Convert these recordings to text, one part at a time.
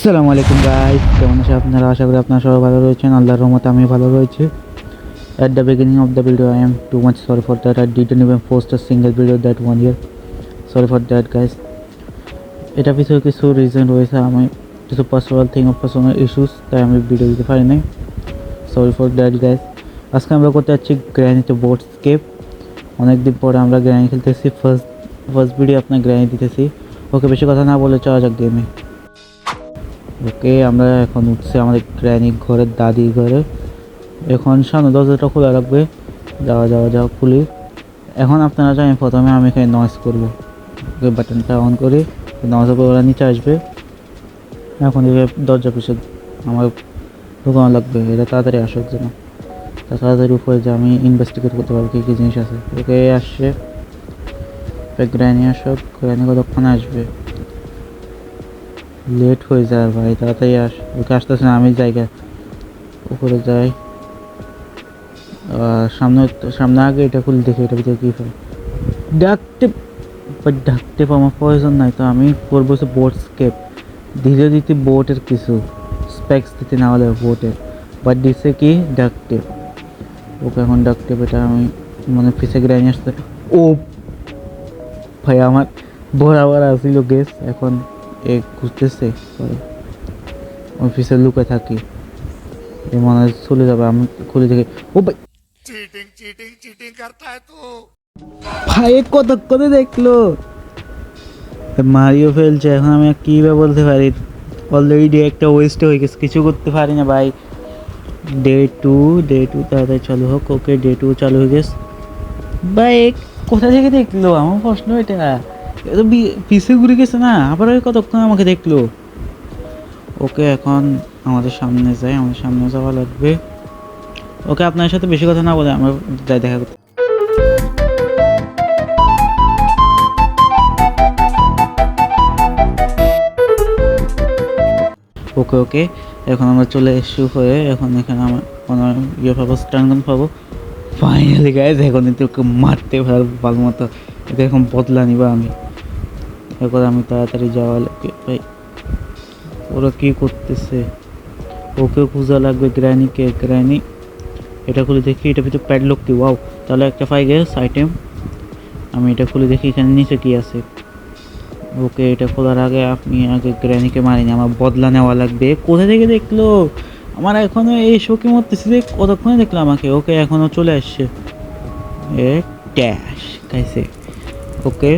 আসসালামু আলাইকুম গাইস, কেমন আছেন আপনারা? আশা করি আপনারা সবাই ভালো রয়েছেন। আল্লাহর রহমতে আমি ভালো রয়েছি। At the beginning of the video I am too much sorry for that. I didn't even post a single video that one year. Sorry for that guys. এটা পিছনে কিছু রিজন রয়েছে, আমি কিছু পার্সোনাল ইস্যুস, তাই আমি ভিডিও দিতে পারি নাই। Sorry for that guys. আজকে আমরা করতে যাচ্ছি গ্র্যানিতে বোর্ড স্কেপ। অনেকদিন পরে আমরা গ্র্যানি খেলতেছি, ফার্স্ট ভিডিও আপনার গ্র্যানি দিতেছি। ওকে, বেশি কথা না বলে চলা যাক গেমে। ওকে, আমরা এখন উঠছি আমাদের গ্র্যানি ঘরের দাদির ঘরে। এখন সামনে দরজাটা খোলা রাখবে। যাওয়া খুলি। এখন আপনারা জানেন প্রথমে আমি এখানে নয়েজ করবো। ওকে, বাটনটা অন করি, নয়েজ করে ওরা নিচে আসবে। এখন এই দরজা পিছনে আমার ঢুকানো লাগবে, এটা তাড়াতাড়ি আসার জন্য। তাড়াতাড়ি উপরে যে আমি ইনভেস্টিগেট করতে পারবো কী কী জিনিস আছে। ওকে আসছে, গ্র্যানি আসুক। গ্র্যানি কতক্ষণ আসবে? লেট হয়ে যায় ভাই, তাড়াতাড়ি আস। ওকে আসতেছে না, আমি জায়গা উপরে যাই। সামনে আগে এটা খুলে দেখি এটা ভিতরে কী হয়। ডাকতে আমার প্রয়োজন নাই, তো আমি করবো হচ্ছে বোট স্কেপ। ধীরে দিতে বোটের কিছু স্পেক্স দিতে না হলে বোটের, বাট দিচ্ছে কি ডাকটেপ। ওকে, এখন ডাকটেপ এটা আমি মানে পিছে গ্রাইনি আসতে। ও ভাই, আমার বরাবর আসছিল গেস। এখন এ খুঁজতেছে, ওই পিছে লুকে থাকি, এ মনে হয় চলে যাবে। আমি খুলে দেখি, ও ভাই चीटिंग चीटिंग चीटिंग करता है तू। ভাই কতক্ষণে দেখলো, মারিও ফেলছে। এখন আমি আর কী বা বলতে পারি, অলরেডি একটা ওয়েস্ট হয়ে গেছে, কিছু করতে পারি না ভাই। ডে টু তাড়াতাড়ি চালু হোক। ওকে, ডে 2 চালু হয়ে গেছে ভাই। কোথা থেকে দেখলো আমার প্রশ্ন এটা? তো পিছিয়ে ঘুরে গেছে না, আবার ওই কতক্ষণ আমাকে দেখলো। ওকে, এখন আমাদের সামনে যাওয়া লাগবে। ওকে, আপনার সাথে বেশি কথা না বলে আমরা যাই দেখা করতে। ওকে, এখন আমরা চলে এসছি হয়ে। এখন এখানে আমার কোনো ইয়ে পাবো, স্ট্যান্ড পাবো। ফাইনালি গাইজ, এখন কিন্তু ওকে মারতে পারবো ভালো মতো। এটা এখন বদলা নিবা আমি। এখন আমি তাড়াতাড়ি যাওয়া লাগবে ভাই। ওরা কী করতেছে? ওকে খোঁজা লাগবে গ্র্যানি। এটা খুলে দেখি, এটা ভিতরে প্যাডলক কি? ওয়াও, তাহলে একটা পাই গেস আইটেম। আমি এটা খুলে দেখি এখানে নিচে কি আছে। ওকে, এটা খোলার আগে আপনি আগে গ্র্যানিকে মারিনি, আমার বদলা নেওয়া লাগবে। কোথা থেকে দেখলো? আমার এখনো এই শোকে মরতেছে যে কতক্ষণে দেখলো আমাকে। ওকে, এখনও চলে আসছে। এ ট্যাশ খাইছে। ওকে,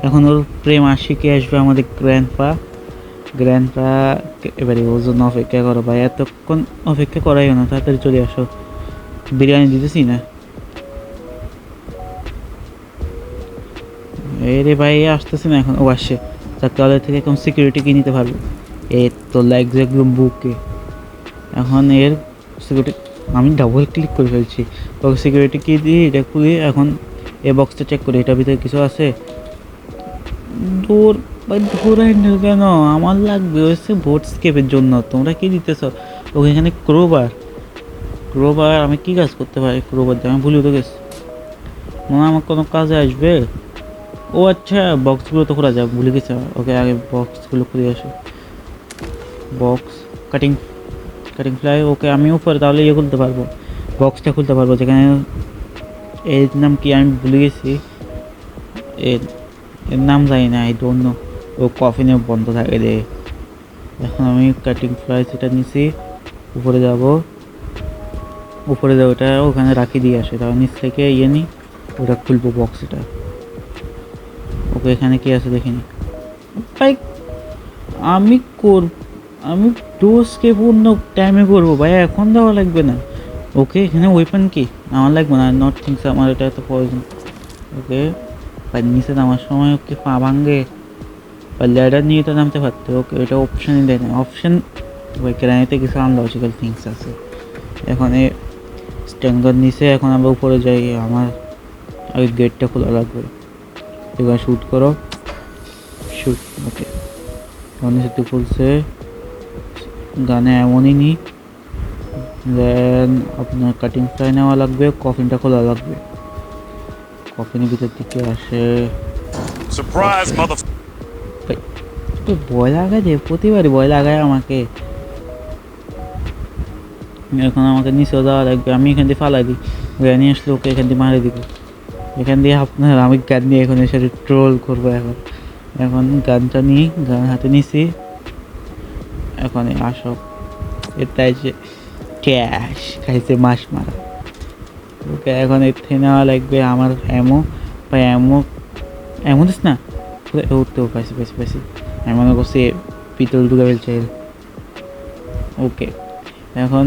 এখন ওর প্রেম আশিকে আসবে আমাদের গ্র্যান্ডপা। এবারে ওর জন্য অপেক্ষা করো ভাই, এতক্ষণ অপেক্ষা করাইও না, তাড়াতাড়ি চলে আসো। বিরিয়ানি দিতেছি না এই রে ভাই, আসতেছে না এখন। ও আসছে, তার তলের থেকে এখন সিকিউরিটি কি নিতে পারবো। এর তো লাগছে একদম বুকে। এখন এর সিকিউরিটি আমি ডাবল ক্লিক করে ফেলছি। ওকে, সিকিউরিটি কি দিয়ে এটা খুলে এখন এই বক্সটা চেক করি, এটার ভিতরে কিছু আছে। দূর ভাই, দূরাই না কেন? আমার লাগবে হচ্ছে বোট স্কেপের জন্য। তোমরা কি দিতেছ? ওকে, এখানে ক্রোবার। আমি কি কাজ করতে পারি ক্রোবার দিয়ে? আমি ভুলে তো গেছি, মনে আমার কোনো কাজে আসবে। ও আচ্ছা, বক্সগুলো তো খোলা যায়, ভুলে গেছে। ওকে, আগে বক্সগুলো খুলে আসে। Box cutting fly. ওকে, আমি উপরে তাহলে ইয়ে খুলতে পারবো, বক্সটা খুলতে পারবো। যেখানে এর নাম কি আমি ভুলে গেছি, এর নাম জানি না, আই ডোন্ট নো। ও কফিনে বন্ধ থাকে রে। এখন আমি কাটিং ফ্লাই সেটা নিছি, উপরে যাব। ওটা ওখানে রাখি দিয়ে আসে, তারপর নিচ থেকে ইয়ে নিই, ওটা খুলবো বক্সটা। ওকে, এখানে কি আছে দেখিনি ভাই। আমি আমি ডোজকে পূর্ণ টাইমে করবো ভাই, এখন দেওয়া লাগবে না। ওকে, এখানে ওয়েপন কি আমার লাগবে না, নট থিংস আমার এটা এত প্রয়োজন। ওকে ভাই, নিচে নামার সময় ওকে পা ভাঙ্গে বা ল্যাডার নিয়ে তো নামতে পারতো। ওকে, এটা অপশানই দেয় না। অপশান ওই গ্রানিতে কিছু আনলজিক্যাল থিংস আছে। এখন এই স্ট্যান্ডার নিচে এখন আমরা উপরে যাই। আমার আগে গেটটা খোলা লাগবে। এবার শ্যুট করো, শ্যুট। ওকে, নিচে খুলছে, গানে এমনই নি। দেন আপনার কাটিং ফ্লাই নেওয়া লাগবে, কফিনটা খোলা লাগবে। কফিনের ভিতর থেকে আসে Surprise, mother. তো ভয় লাগায় যে, প্রতিবারই ভয় লাগায় আমাকে। এখন আমাকে নিচেও যাওয়া লাগবে, আমি এখান দিয়ে ফালাই দিই, গ্রানি আসলে ওকে এখান দিয়ে মারে দিব। এখান দিয়ে আপনার আমি গান নিয়ে এখন এসে ট্রোল করবো। এখন এখন গানটা নিই, গান হাতে নিছি, এখন আসো এটাই যে ক্যাশ খাইছে মাস মারা। ওকে এখন এর থেকে নেওয়া লাগবে আমার অ্যামো বা অ্যামো দিস না, উঠতেও পাইছি পাইছি পাইছি। আমি মনে করছি পিতল ঢুকে ফেলছে। ওকে এখন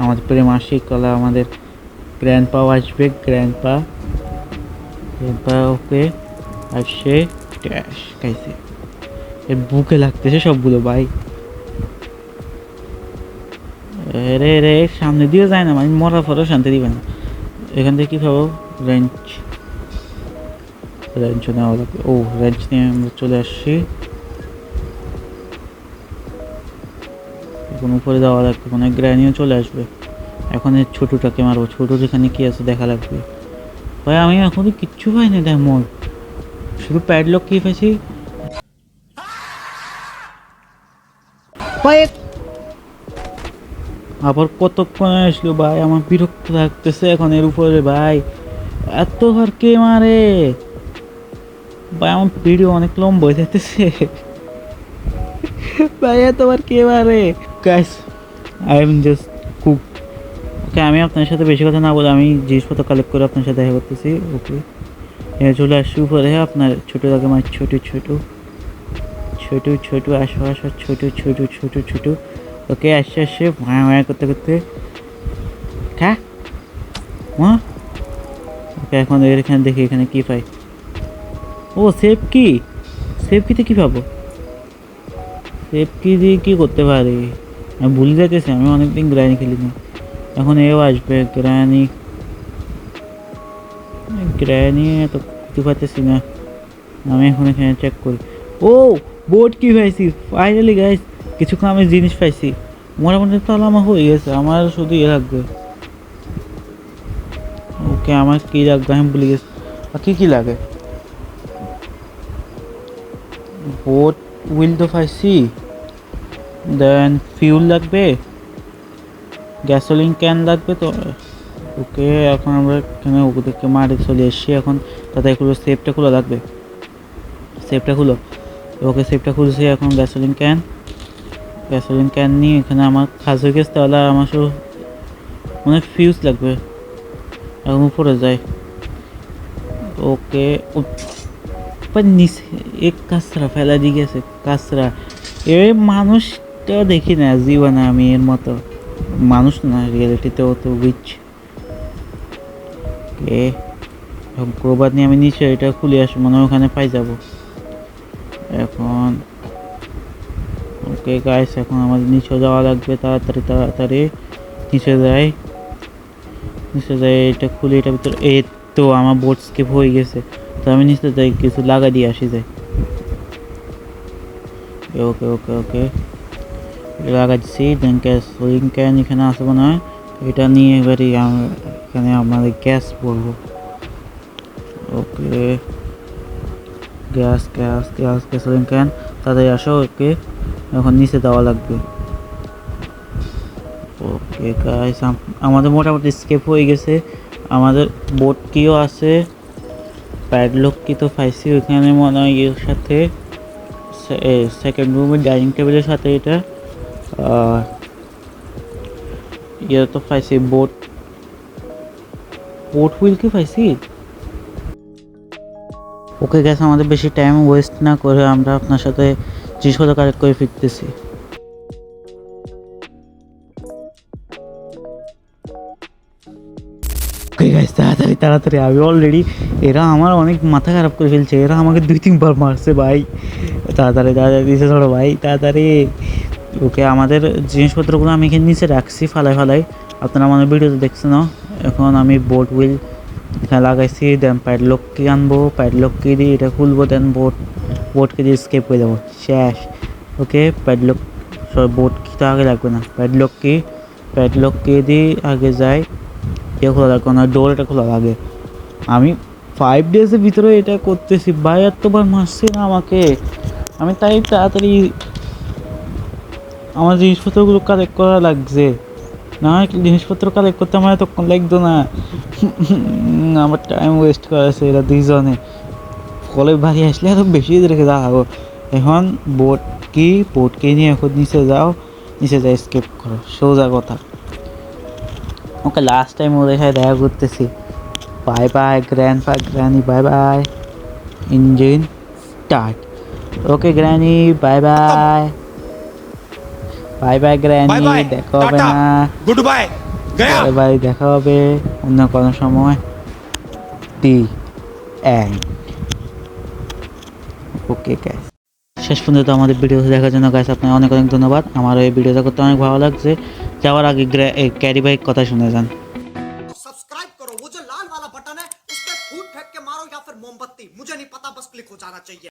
আমাদের প্রেম আশিক কলা আমাদের গ্র্যান্ড পাও আসবে, গ্র্যান্ড পা ওকে আসছে, ক্যাশ খাইছে। এর বুকে লাগতেছে সবগুলো ভাই। রে রে সামনে দিয়ে যায় না, মানে মরার পরেও শান্তি দিবে না। এখান থেকে কী পাবো? রেঞ্চ নেওয়া লাগবে। ও রেঞ্চ নিয়ে আমরা চলে আসছি। এখন উপরে যাওয়া লাগবে, মানে গ্র্যানিও চলে আসবে। এখন এই ছোটোটাকে মারবো, ছোটো যেখানে কী আছে দেখা লাগবে। ভাই আমি এখনও কিচ্ছু পাইনি তেমন, শুধু প্যাডলক কি পাইছি। আবার কতক্ষণ আসলো ভাই, আমার বিরক্ত লাগতেছে এখন এর উপরে ভাই। এতবার কে মারে ভাই, আমার ভিডিও অনেক লম্বা হয়ে যাইতেছে ভাই, এতবার কে মারে। Guys I am just cook. Okay আমি আপনার সাথে বেশি কথা না বলে আমি জিনিসপত্র কালেক্ট করে আপনার সাথে দেখা করতেছি। ওকে চলে আসছি উপরে, আপনার ছোটো লাগে আমার ছোটো ছোটো ছোটো ছোটো আসো আসো ছোটো ছোটো ছোটো ছোটো। ওকে আসছে আসছে মায়া মায়া করতে করতে খা মা। ওকে এখন এখানে দেখি এখানে কী পাই। ও সেফ কি, সেফ কিতে কী পাবো? সেফ কি দিয়ে কী করতে পারি আমি ভুলে যাইতেছি, আমি অনেকদিন গ্রানি খেলিনি। এখন এও আসবে গ্রানি, গ্রানি এত কিছু পাইতেছি না। আমি এখন এখানে চেক করি। ও বোট কি পাইছি ফাইনালি গাইস, কিছু আমি জিনিস পাইছি। মোটামুটি তাহলে আমার হয়ে গেছে, আমার শুধু ইয়ে লাগবে। ওকে আমার কী লাগবে আমি ভুলে গেছি। আর কী কী লাগে? বোট হুইল তো পাইছি, দেন ফিউল লাগবে, গ্যাসোলিন ক্যান লাগবে তো। ওকে এখন আমরা এখানে ওদেরকে মারে চলে এসেছি। এখন তাদের এগুলো সেফটা খোলা লাগবে, সেফটা খুলো। ওকে সেফটা খুলছি। এখন গ্যাসোলিন ক্যান নিয়ে এখানে আমার কাজ হয়ে গেছে, তাহলে আমার শুধু অনেক ফিউজ লাগবে। এখন উপরে যাই। ওকে নিচে এক কাঁচরা ফেলা দিয়ে গেছে, কাঁচরা। এ মানুষটা দেখি না জীবনে আমি এর মতো মানুষ না, রিয়েলিটিতেও তো উইচ। এ ক্রোবাত নিয়ে আমি নিচে এটা খুলে আসবো, মনে হয় ওখানে পাই যাব এখন। ওকে গাইস এখন আমাদের নিচে যাওয়া লাগবে, তাড়াতাড়ি তাড়াতাড়ি নিচে যাই। এটা খুলে এটা ভিতরে। এই তো আমার বোট স্কিপ হয়ে গেছে, তো আমি নিচে যাই কিছু লাগা দিয়ে আসি যাই। ওকে ওকে ওকে লাগাই দিচ্ছি। দেন গ্যাস ক্যান এখানে আসবো না, এটা নিয়ে এবারে এখানে আমাদের গ্যাস ভরবো। Okay gas gas gas gasoline can তাড়াতাড়ি আসো। ওকে এখন নিচে দেওয়া লাগবে। ওকে গাইস আমাদের মোটামুটি স্কেপ হয়ে গেছে। আমাদের বোট কিও আছে, প্যাডলক কি তো পাইছি ওইখানে মনে হয় এর সাথে, সেকেন্ড রুমের ডাইনিং টেবিলের সাথে এটা ইয়ে তো পাইছি। বোট হুইল কি পাইছি। ওকে গ্যাস আমাদের বেশি টাইম ওয়েস্ট না করে আমরা আপনার সাথে জিনিসপত্র কালেক্ট করে ফিরতেছি। তাড়াতাড়ি তাড়াতাড়ি আমি অলরেডি, এরা আমার অনেক মাথা খারাপ করে ফেলছে, এরা আমাকে 2-3 বার মারছে ভাই। তাড়াতাড়ি তাড়াতাড়ি নিচে ধরো ভাই তাড়াতাড়ি। ওকে আমাদের জিনিসপত্রগুলো আমি এখানে নিচে রাখছি ফালাই ফালাই, আপনারা আমাদের ভিডিওতে দেখছেন। এখন আমি বোট হুইল এখানে লাগাইছি, দেন প্যাডলক কি আনবো, প্যাডলক কি দিয়ে এটা খুলবো, দেন বোটকে দিয়ে স্কেপ হয়ে যাবো শেষ। ওকে প্যাডলক বোট কি তো আগে লাগবে না, প্যাডলক কি দিয়ে আগে যাই। ইয়ে খোলা লাগবে না, ডোর এটা খোলা লাগে। আমি 5 ডেজের ভিতরে এটা করতেছি ভাই, এতবার মারছে না আমাকে। আমি তাই তাড়াতাড়ি আমার জিনিসপত্রগুলো কালেক্ট করা লাগছে, না হয় জিনিসপত্র কালেক্ট করতে আমার এতক্ষণ লাগতো না। আমার টাইম ওয়েস্ট করেছে এরা দুইজনে, ফলে বাড়ি আসলে আরো বেশি রেখে দাঁড়াবো। এখন বোটকে নিয়ে এখন নিচে যাও, নিচে যাই স্কেপ করো, সোজা কথা। ওকে লাস্ট টাইম ওদের সাথে দেখা করতেছি। Bye bye grandpa granny, bye bye. Engine start. Okay granny, bye bye. Bye bye granny, দেখা হবে না। गुड बाय गया। বাই বাই, দেখা হবে অন্য কোনো সময়। The end. ওকে গাইস, শেষ পর্যন্ত আমাদের ভিডিও দেখার জন্য গাইস আপনাকে অনেক অনেক ধন্যবাদ। আমার এই ভিডিওটা করতে অনেক ভালো লাগছে। যাওয়ার আগে ক্যারি বাইক কথা শুনে যান। सब्सक्राइब करो, वो जो लाल वाला बटन है उस पर फूट फेंक के मारो या फिर मोमबत्ती, मुझे नहीं पता, बस क्लिक हो जाना चाहिए।